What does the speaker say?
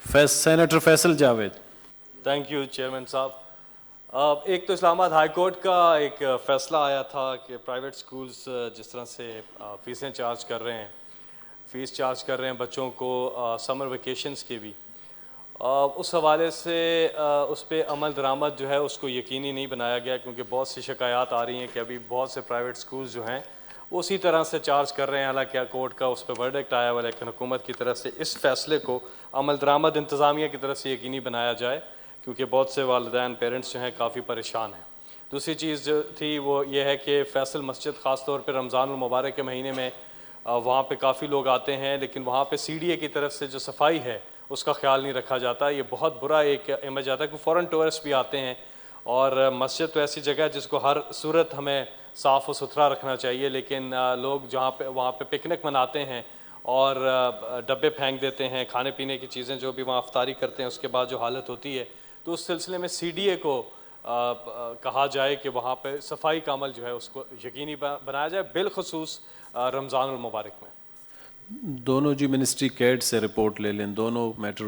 Senator Faisal Javed. Thank you chairman صاحب. ایک تو اسلام آباد ہائی کورٹ کا ایک فیصلہ آیا تھا کہ پرائیویٹ سکولز جس طرح سے فیسیں چارج کر رہے ہیں، فیس چارج کر رہے ہیں بچوں کو سمر ویکیشنز کے بھی، اس حوالے سے اس پہ عمل درآمد جو ہے اس کو یقینی نہیں بنایا گیا، کیونکہ بہت سی شکایات آ رہی ہیں کہ ابھی بہت سے پرائیویٹ سکولز جو ہیں وہ اسی طرح سے چارج کر رہے ہیں. حالانکہ کورٹ کا اس پہ ورڈکٹ آیا ہوا، لیکن حکومت کی طرف سے اس فیصلے کو عمل درآمد انتظامیہ کی طرف سے یقینی بنایا جائے، کیونکہ بہت سے والدین پیرنٹس جو ہیں کافی پریشان ہیں. دوسری چیز جو تھی وہ یہ ہے کہ فیصل مسجد خاص طور پہ رمضان المبارک کے مہینے میں وہاں پہ کافی لوگ آتے ہیں، لیکن وہاں پہ سی ڈی اے کی طرف سے جو صفائی ہے اس کا خیال نہیں رکھا جاتا. یہ بہت برا ایک امیج آتا ہے کہ فورن ٹورسٹ بھی آتے ہیں، اور مسجد تو ایسی جگہ ہے جس کو ہر صورت ہمیں صاف و ستھرا رکھنا چاہیے، لیکن لوگ جہاں پہ وہاں پہ پکنک مناتے ہیں اور ڈبے پھینک دیتے ہیں، کھانے پینے کی چیزیں جو بھی وہاں افطاری کرتے ہیں اس کے بعد جو حالت ہوتی ہے، تو اس سلسلے میں سی ڈی اے کو کہا جائے کہ وہاں پہ صفائی کا عمل جو ہے اس کو یقینی بنایا جائے، بالخصوص رمضان المبارک میں. دونوں جی منسٹری کیڈ سے رپورٹ لے لیں، دونوں میٹر